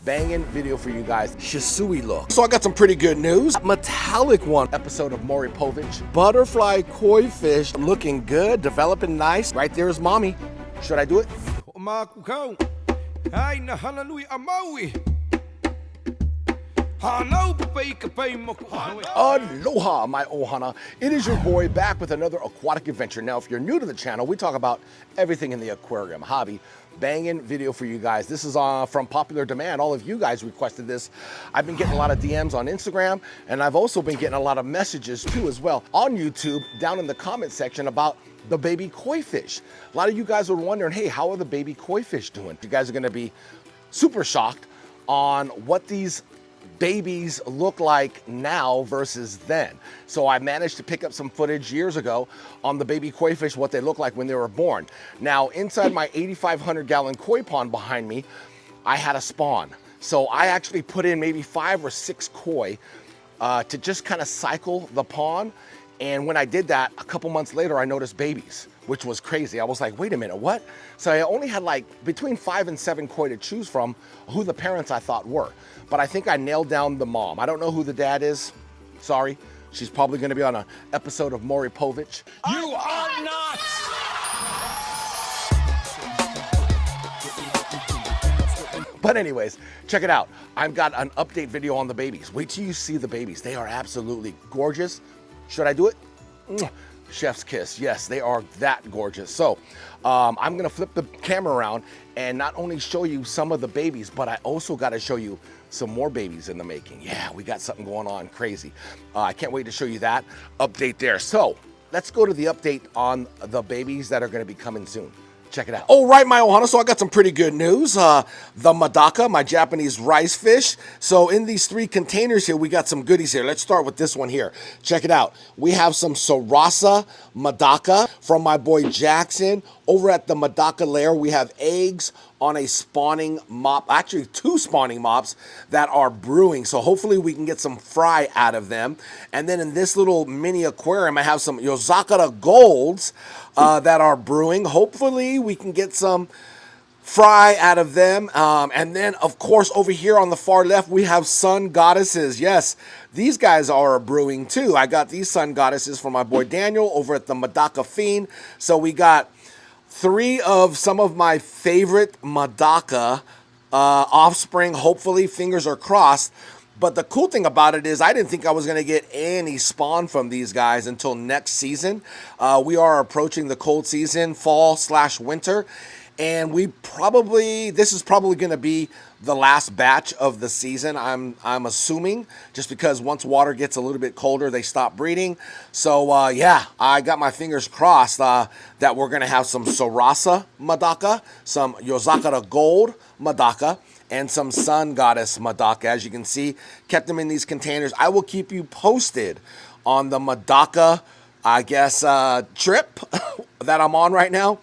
Banging video for you guys. Shisui look. So I got some pretty good news. Metallic one episode of Maury Povich. Butterfly koi fish looking good, developing nice. Right there is mommy. Should I do it? Hoʻomalu. Hana Hui A Maui. Aloha, my ohana. It is your boy back with another aquatic adventure. Now, if you're new to the channel, we talk about everything in the aquarium hobby. Banging video for you guys. This is from popular demand. All of you guys requested this. I've been getting a lot of DMs on Instagram, and I've also been getting a lot of messages too as well on YouTube down in the comment section about the baby koi fish. A lot of you guys were wondering, hey, how are the baby koi fish doing? You guys are gonna be super shocked on what these babies look like now versus then. So I managed to pick up some footage years ago on the baby koi fish, what they look like when they were born. Now, inside my 8,500 gallon koi pond behind me, I had a spawn. So I actually put in maybe 5 or 6 koi to just kind of cycle the pond. And when I did that, a couple months later, I noticed babies, which was crazy. I was like, wait a minute, what? So I only had like between 5 and 7 koi to choose from who the parents I thought were. But I think I nailed down the mom. I don't know who the dad is. Sorry. She's probably gonna be on an episode of Maury Povich. You are not! But anyways, check it out. I've got an update video on the babies. Wait till you see the babies. They are absolutely gorgeous. Should I do it? Chef's kiss. Yes, they are that gorgeous. So I'm gonna flip the camera around and not only show you some of the babies, but I also gotta show you some more babies in the making. Yeah, we got something going on crazy. I can't wait to show you that update there. So let's go to the update on the babies that are gonna be coming soon. Check it out. All right, my ohana, so I got some pretty good news. The MEDAKA, my Japanese rice fish. So in these 3 containers here, we got some goodies here. Let's start with this one here. Check it out. We have some Sarasa MEDAKA from my boy Jackson. Over at the MEDAKA LAIR, we have eggs on a spawning mop, actually 2 spawning mops that are brewing. So hopefully we can get some fry out of them. And then in this little mini aquarium, I have some Yozakura golds that are brewing. Hopefully we can get some fry out of them. And then of course over here on the far left, we have sun goddesses. Yes, these guys are brewing too. I got these sun goddesses from my boy Daniel over at the MEDAKA Fiend. So we got 3 of some of my favorite MEDAKA offspring. Hopefully, fingers are crossed. But the cool thing about it is I didn't think I was going to get any spawn from these guys until next season. We are approaching the cold season, fall/winter. And this is probably going to be the last batch of the season, I'm assuming, just because once water gets a little bit colder, they stop breeding. So yeah, I got my fingers crossed that we're going to have some Sarasa MEDAKA, some Yozakura gold MEDAKA, and some sun goddess MEDAKA. As you can see, kept them in these containers. I will keep you posted on the MEDAKA, I guess, trip that I'm on right now.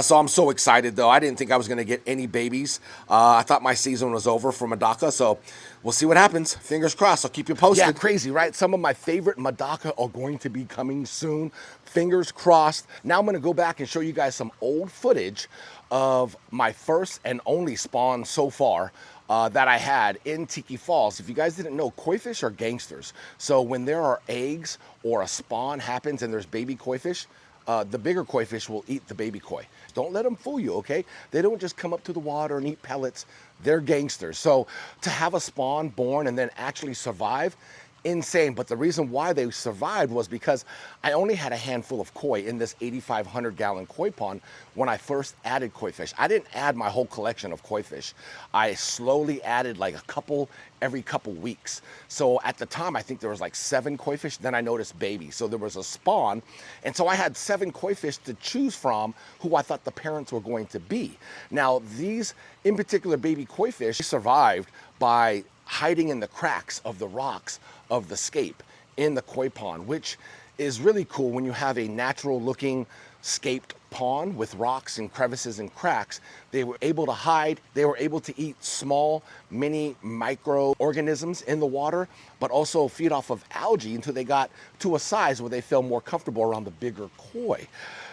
So I'm so excited though. I didn't think I was going to get any babies. I thought my season was over for MEDAKA, so we'll see what happens. Fingers crossed. I'll keep you posted. Yeah, crazy, right? Some of my favorite MEDAKA are going to be coming soon. Fingers crossed. Now I'm going to go back and show you guys some old footage of my first and only spawn so far that I had in Tiki Falls. If you guys didn't know, koi fish are gangsters. So when there are eggs or a spawn happens and there's baby koi fish, the bigger koi fish will eat the baby koi. Don't let them fool you, okay? They don't just come up to the water and eat pellets. They're gangsters. So to have a spawn born and then actually survive, insane. But the reason why they survived was because I only had a handful of koi in this 8,500 gallon koi pond when I first added koi fish. I didn't add my whole collection of koi fish. I slowly added like a couple every couple weeks. So at the time, I think there was like 7 koi fish. Then I noticed babies. So there was a spawn. And so I had 7 koi fish to choose from who I thought the parents were going to be. Now, these in particular baby koi fish survived by hiding in the cracks of the rocks of the scape in the koi pond, which is really cool when you have a natural looking scaped pond with rocks and crevices and cracks. They were able to hide. They were able to eat small mini microorganisms in the water, but also feed off of algae until they got to a size where they felt more comfortable around the bigger koi.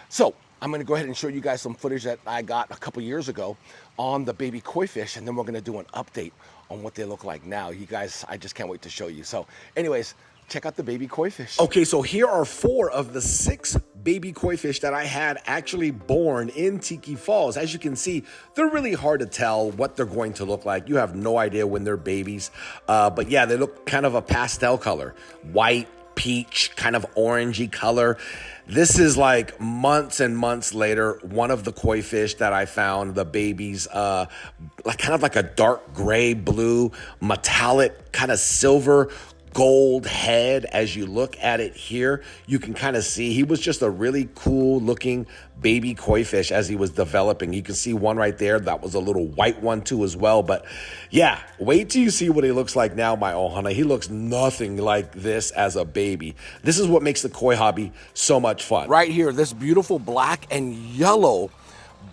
So I'm gonna go ahead and show you guys some footage that I got a couple years ago on the baby koi fish, and then we're gonna do an update on what they look like now. You guys, I just can't wait to show you. So anyways, check out the baby koi fish. Okay, so here are 4 of the 6 baby koi fish that I had actually born in Tiki Falls. As you can see, they're really hard to tell what they're going to look like. You have no idea when they're babies. But yeah, they look kind of a pastel color, white, peach, kind of orangey color. This is like months and months later, one of the koi fish that I found, the babies, like kind of like a dark gray, blue, metallic, kind of silver, gold head. As you look at it here, you can kind of see he was just a really cool looking baby koi fish as he was developing. You can see one right there. That was a little white one too as well. But yeah, wait till you see what he looks like now, my ohana. He looks nothing like this as a baby. This is what makes the koi hobby so much fun. Right here, this beautiful black and yellow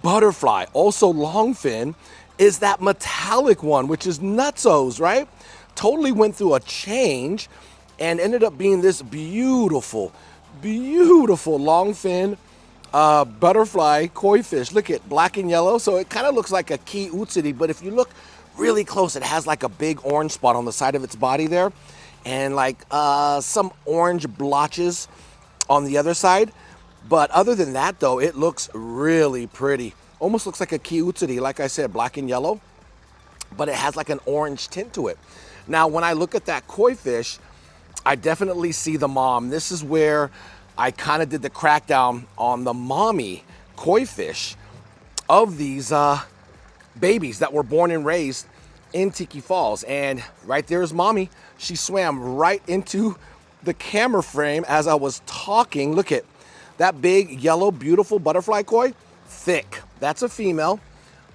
butterfly, also longfin, is that metallic one, which is nutsos, right? Totally went through a change and ended up being this beautiful, beautiful longfin butterfly koi fish. Look at black and yellow. So it kind of looks like a Keali'i, but if you look really close, it has like a big orange spot on the side of its body there, and like some orange blotches on the other side. But other than that though, it looks really pretty. Almost looks like a Keali'i, like I said, black and yellow, but it has like an orange tint to it. Now, when I look at that koi fish, I definitely see the mom. This is where I kind of did the crackdown on the mommy koi fish of these babies that were born and raised in Tiki Falls. And right there is mommy. She swam right into the camera frame as I was talking. Look at that big, yellow, beautiful butterfly koi, thick. That's a female.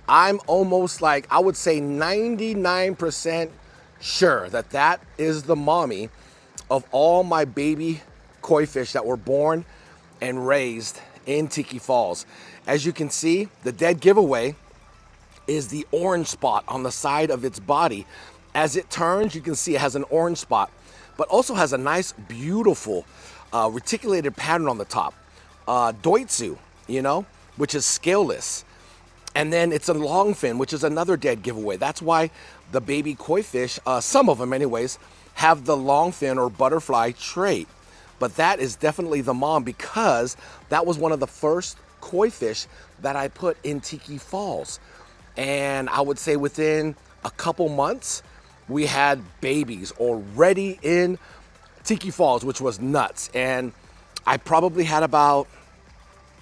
I'm almost like, I would say 99% sure that that is the mommy of all my baby koi fish that were born and raised in Tiki Falls. As you can see, the dead giveaway is the orange spot on the side of its body. As it turns, you can see it has an orange spot, but also has a nice, beautiful reticulated pattern on the top. Doitsu, you know, which is scaleless. And then it's a longfin, which is another dead giveaway. That's why the baby koi fish, some of them anyways, have the longfin or butterfly trait. But that is definitely the mom, because that was one of the first koi fish that I put in Tiki Falls. And I would say within a couple months, we had babies already in Tiki Falls, which was nuts. And I probably had about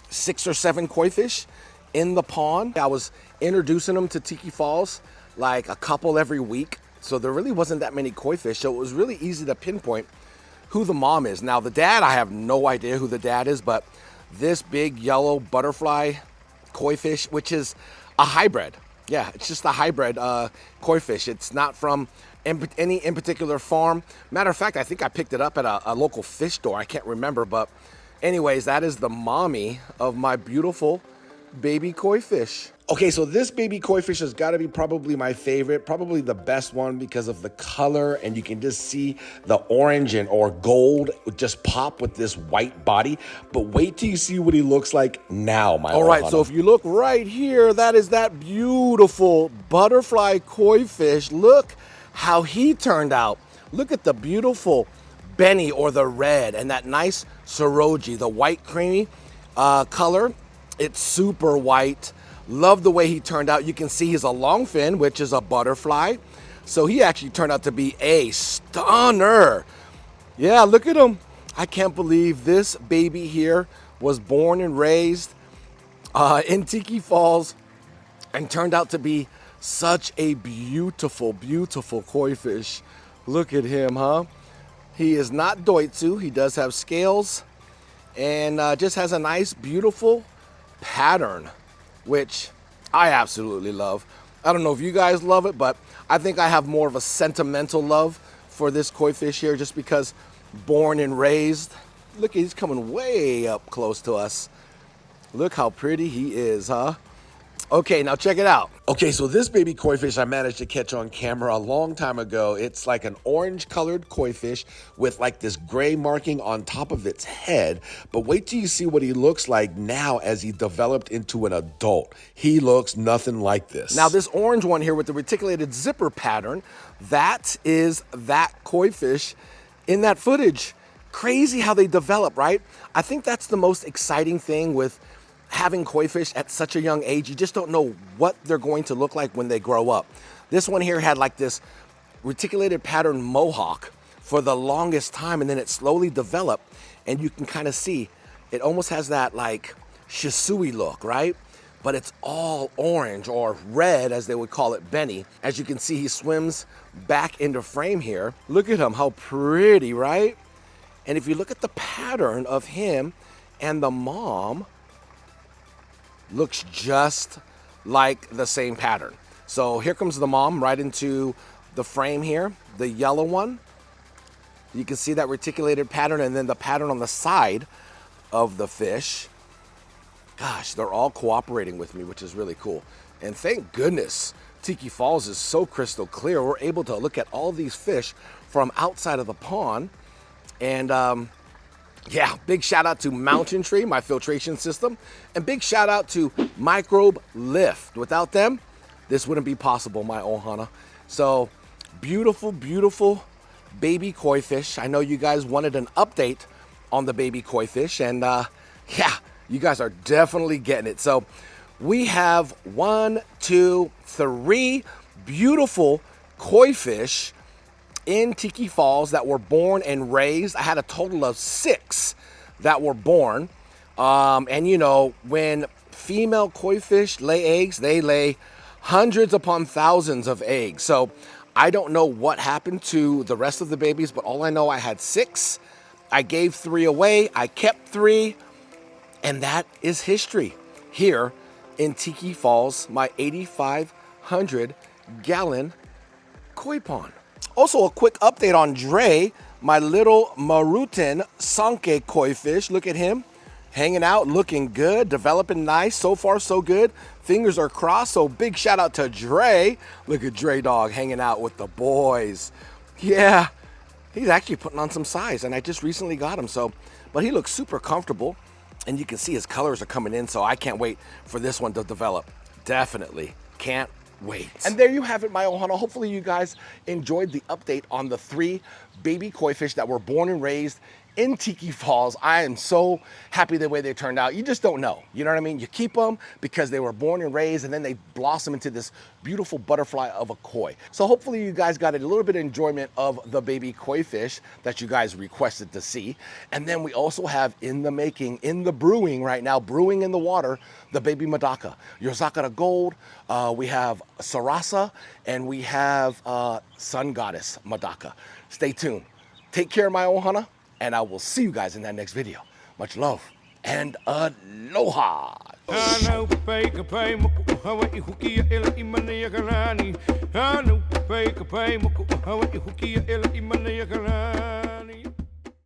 6 or 7 koi fish in the pond. I was introducing them to Tiki Falls like a couple every week. So there really wasn't that many koi fish. So it was really easy to pinpoint who the mom is. Now the dad, I have no idea who the dad is, but this big yellow butterfly koi fish, which is a hybrid. Yeah, it's just a hybrid koi fish. It's not from any in particular farm. Matter of fact, I think I picked it up at a local fish store. I can't remember, but anyways, that is the mommy of my beautiful baby koi fish. Okay, so this baby koi fish has got to be probably my favorite, probably the best one because of the color, and you can just see the orange and or gold just pop with this white body. But wait till you see what he looks like now, my. All right, so if you look right here, that is that beautiful butterfly koi fish. Look how he turned out. Look at the beautiful Benny or the red, and that nice Soroji, the white creamy color. It's super white. Love the way he turned out. You can see he's a longfin, which is a butterfly. So he actually turned out to be a stunner. Yeah, look at him. I can't believe this baby here was born and raised in Tiki Falls and turned out to be such a beautiful, beautiful koi fish. Look at him, huh? He is not doitsu. He does have scales and just has a nice, beautiful pattern, which I absolutely love. I don't know if you guys love it, but I think I have more of a sentimental love for this koi fish here just because born and raised. Look, he's coming way up close to us. Look how pretty he is, huh? Okay, now check it out. Okay, so this baby koi fish I managed to catch on camera a long time ago. It's like an orange colored koi fish with like this gray marking on top of its head. But wait till you see what he looks like now as he developed into an adult. He looks nothing like this. Now this orange one here with the reticulated zipper pattern, that is that koi fish in that footage. Crazy how they develop, right? I think that's the most exciting thing with having koi fish at such a young age. You just don't know what they're going to look like when they grow up. This one here had like this reticulated pattern mohawk for the longest time, and then it slowly developed, and you can kind of see it almost has that like shisui look, right? But it's all orange or red, as they would call it, Benny. As you can see, he swims back into frame here. Look at him, how pretty, right? And if you look at the pattern of him and the mom, looks just like the same pattern. So here comes the mom right into the frame here, the yellow one. You can see that reticulated pattern and then the pattern on the side of the fish. Gosh, they're all cooperating with me, which is really cool. And thank goodness Tiki Falls is so crystal clear. We're able to look at all these fish from outside of the pond. And yeah, big shout out to Mountain Tree, my filtration system, and big shout out to MICROBE-LIFT. Without them, this wouldn't be possible, my ohana. So beautiful, beautiful baby koi fish. I know you guys wanted an update on the baby koi fish, and yeah, you guys are definitely getting it. So we have 1, 2, 3 beautiful koi fish in Tiki Falls that were born and raised. I had a total of 6 that were born. And you know, when female koi fish lay eggs, they lay hundreds upon thousands of eggs. So I don't know what happened to the rest of the babies, but all I know, I had 6. I gave 3 away, I kept 3, and that is history here in Tiki Falls, my 8,500 gallon koi pond. Also, a quick update on Dre, my little Tancho Sanke koi fish. Look at him, hanging out, looking good, developing nice. So far, so good. Fingers are crossed, so big shout out to Dre. Look at Dre dog hanging out with the boys. Yeah, he's actually putting on some size, and I just recently got him, so, but he looks super comfortable, and you can see his colors are coming in, so I can't wait for this one to develop. Definitely can't wait. And there you have it, my ohana. Hopefully you guys enjoyed the update on the 3 baby koi fish that were born and raised in Tiki Falls. I am so happy the way they turned out. You just don't know, you know what I mean? You keep them because they were born and raised, and then they blossom into this beautiful butterfly of a koi. So hopefully you guys got a little bit of enjoyment of the baby koi fish that you guys requested to see. And then we also have in the making, in the brewing right now, brewing in the water, the baby MEDAKA. Yozakura Gold, we have Sarasa, and we have Sun Goddess MEDAKA. Stay tuned. Take care, my ohana, and I will see you guys in that next video. Much love and aloha. Hana Hui A Maui.